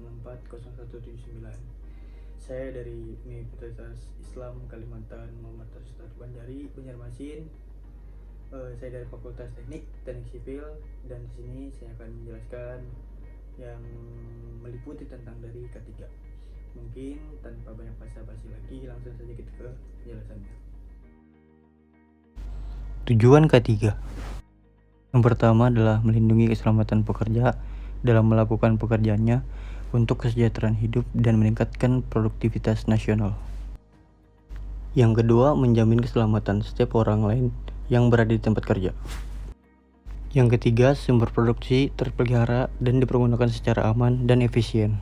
1940179. Saya dari Universitas Islam Kalimantan, Muhammad Rastar Banjari, Banjarmasin. Saya dari Fakultas Teknik Sipil, dan di sini saya akan menjelaskan yang meliputi tentang dari K3. Mungkin tanpa banyak basa-basi lagi, langsung saja kita ke penjelasannya. Tujuan K3. Yang pertama adalah melindungi keselamatan pekerja dalam melakukan pekerjaannya untuk kesejahteraan hidup dan meningkatkan produktivitas nasional. Yang kedua, menjamin keselamatan setiap orang lain yang berada di tempat kerja. Yang ketiga, sumber produksi terpelihara dan dipergunakan secara aman dan efisien.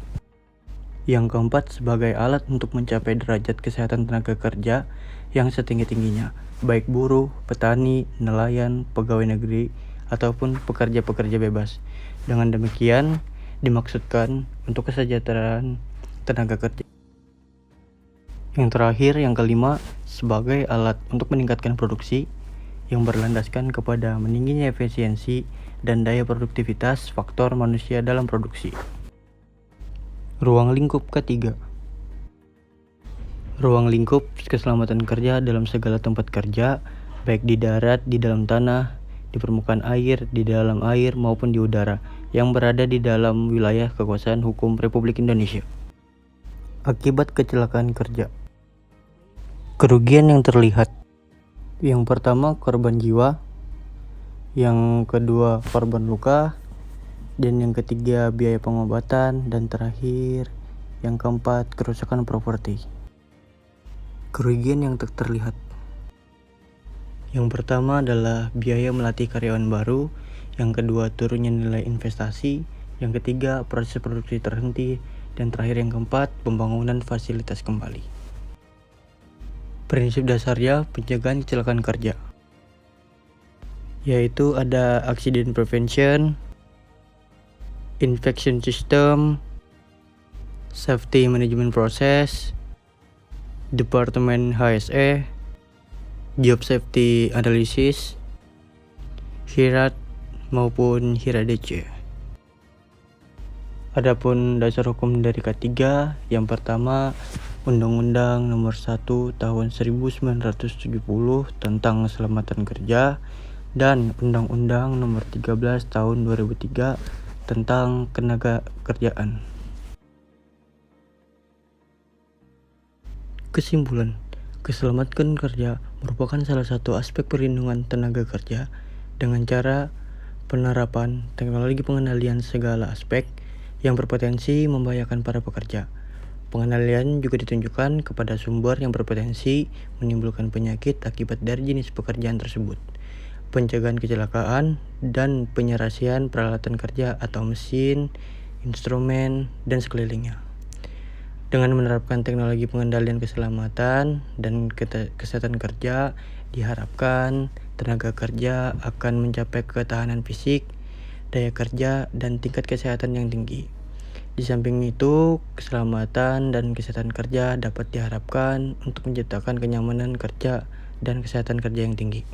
Yang keempat, sebagai alat untuk mencapai derajat kesehatan tenaga kerja yang setinggi-tingginya, baik buruh, petani, nelayan, pegawai negeri, ataupun pekerja-pekerja bebas. Dengan demikian, dimaksudkan untuk kesejahteraan tenaga kerja. Yang terakhir, yang kelima, sebagai alat untuk meningkatkan produksi yang berlandaskan kepada meningginya efisiensi dan daya produktivitas faktor manusia dalam produksi. Ruang lingkup K3. Ruang lingkup keselamatan kerja dalam segala tempat kerja, baik di darat, di dalam tanah, di permukaan air, di dalam air, maupun di udara, yang berada di dalam wilayah kekuasaan hukum Republik Indonesia. Akibat kecelakaan kerja. Kerugian yang terlihat. Yang pertama, korban jiwa. Yang kedua, korban luka. Dan yang ketiga, biaya pengobatan. Dan terakhir, yang keempat, kerusakan properti. Kerugian yang terlihat. Yang pertama adalah biaya melatih karyawan baru. Yang kedua, turunnya nilai investasi. Yang ketiga, proses produksi terhenti. Dan terakhir yang keempat, pembangunan fasilitas kembali. Prinsip dasarnya pencegahan kecelakaan kerja, yaitu ada accident prevention, infection system, safety management process, departemen HSE, job safety analysis, HIRAT maupun HIRADC. Adapun dasar hukum dari K3, yang pertama Undang-Undang Nomor 1 Tahun 1970 tentang Keselamatan Kerja dan Undang-Undang Nomor 13 Tahun 2003 tentang Ketenaga Kerjaan. Kesimpulan, keselamatan kerja merupakan salah satu aspek perlindungan tenaga kerja dengan cara penerapan teknologi pengendalian segala aspek yang berpotensi membahayakan para pekerja. Pengendalian juga ditunjukkan kepada sumber yang berpotensi menimbulkan penyakit akibat dari jenis pekerjaan tersebut, pencegahan kecelakaan, dan penyelesaian peralatan kerja atau mesin, instrumen, dan sekelilingnya. Dengan menerapkan teknologi pengendalian keselamatan dan kesehatan kerja, diharapkan tenaga kerja akan mencapai ketahanan fisik, daya kerja, dan tingkat kesehatan yang tinggi. Di samping itu, keselamatan dan kesehatan kerja dapat diharapkan untuk menciptakan kenyamanan kerja dan kesehatan kerja yang tinggi.